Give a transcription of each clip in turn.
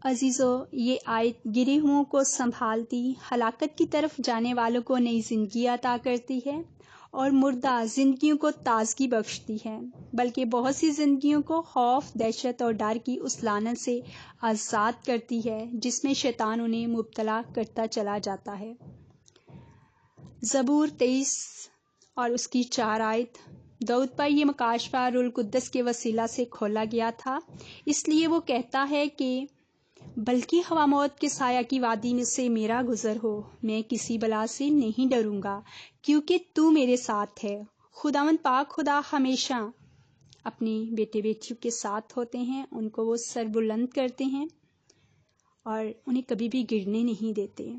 عزیزو، یہ آیت گرے ہوئوں کو سنبھالتی، ہلاکت کی طرف جانے والوں کو نئی زندگی عطا کرتی ہے اور مردہ زندگیوں کو تازگی بخشتی ہے، بلکہ بہت سی زندگیوں کو خوف، دہشت اور ڈر کی اس لعنت سے آزاد کرتی ہے جس میں شیطان انہیں مبتلا کرتا چلا جاتا ہے۔ زبور 23 اور اس کی 4 آیت۔ داؤد پر یہ مکاشفہ روح القدس کے وسیلہ سے کھولا گیا تھا، اس لیے وہ کہتا ہے کہ بلکہ ہوا موت کے سایہ کی وادی میں سے میرا گزر ہو، میں کسی بلا سے نہیں ڈروں گا کیونکہ تو میرے ساتھ ہے۔ خداوند پاک خدا ہمیشہ اپنے بیٹے بیٹیوں کے ساتھ ہوتے ہیں، ان کو وہ سر بلند کرتے ہیں اور انہیں کبھی بھی گرنے نہیں دیتے،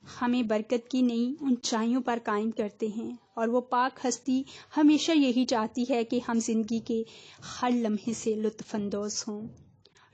ہمیں برکت کی نئی اونچائیوں پر قائم کرتے ہیں، اور وہ پاک ہستی ہمیشہ یہی چاہتی ہے کہ ہم زندگی کے ہر لمحے سے لطف اندوز ہوں۔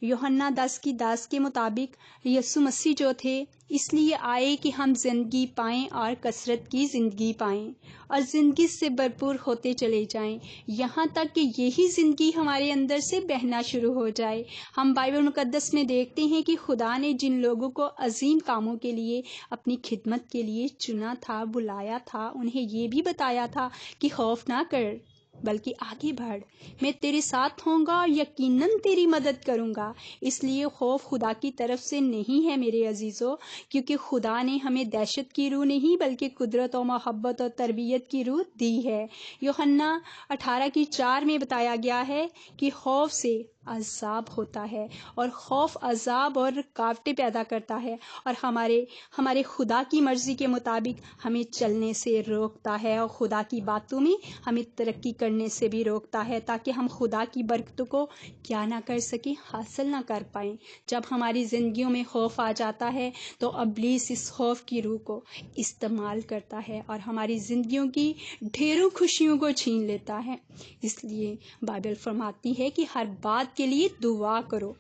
یوحنا 10:10 کے مطابق یسوع مسیح جو تھے اس لیے آئے کہ ہم زندگی پائیں اور کثرت کی زندگی پائیں اور زندگی سے بھرپور ہوتے چلے جائیں، یہاں تک کہ یہی زندگی ہمارے اندر سے بہنا شروع ہو جائے۔ ہم بائبل مقدس میں دیکھتے ہیں کہ خدا نے جن لوگوں کو عظیم کاموں کے لیے اپنی خدمت کے لیے چنا تھا، بلایا تھا، انہیں یہ بھی بتایا تھا کہ خوف نہ کر بلکہ آگے بڑھ، میں تیرے ساتھ ہوں گا اور یقیناً تیری مدد کروں گا۔ اس لیے خوف خدا کی طرف سے نہیں ہے میرے عزیزو، کیونکہ خدا نے ہمیں دہشت کی روح نہیں بلکہ قدرت و محبت اور تربیت کی روح دی ہے۔ یوحنا 18:4 میں بتایا گیا ہے کہ خوف سے عذاب ہوتا ہے اور خوف عذاب اور رکاوٹیں پیدا کرتا ہے اور ہمارے خدا کی مرضی کے مطابق ہمیں چلنے سے روکتا ہے اور خدا کی باتوں میں ہمیں ترقی کرنے سے بھی روکتا ہے، تاکہ ہم خدا کی برکتوں کو کیا نہ کر سکیں، حاصل نہ کر پائیں۔ جب ہماری زندگیوں میں خوف آ جاتا ہے تو ابلیس اس خوف کی روح کو استعمال کرتا ہے اور ہماری زندگیوں کی ڈھیروں خوشیوں کو چھین لیتا ہے۔ اس لیے بائبل فرماتی ہے کہ ہر بات کے لیے دعا کرو۔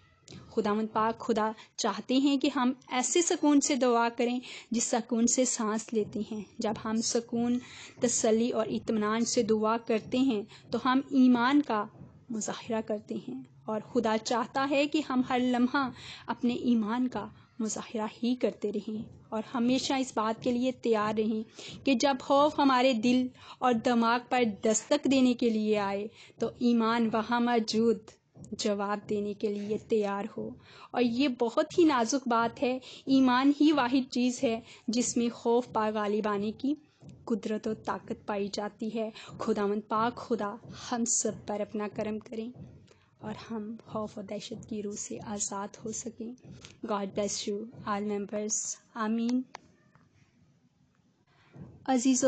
خداوند پاک خدا چاہتے ہیں کہ ہم ایسے سکون سے دعا کریں جس سکون سے سانس لیتے ہیں۔ جب ہم سکون، تسلی اور اطمینان سے دعا کرتے ہیں تو ہم ایمان کا مظاہرہ کرتے ہیں، اور خدا چاہتا ہے کہ ہم ہر لمحہ اپنے ایمان کا مظاہرہ ہی کرتے رہیں اور ہمیشہ اس بات کے لیے تیار رہیں کہ جب خوف ہمارے دل اور دماغ پر دستک دینے کے لیے آئے تو ایمان وہاں موجود جواب دینے کے لیے تیار ہو۔ اور یہ بہت ہی نازک بات ہے، ایمان ہی واحد چیز ہے جس میں خوف پر غالب آنے کی قدرت و طاقت پائی جاتی ہے۔ خداوند پاک خدا ہم سب پر اپنا کرم کریں اور ہم خوف و دہشت کی روح سے آزاد ہو سکیں۔ God bless you all members. آمین۔ عزیزو،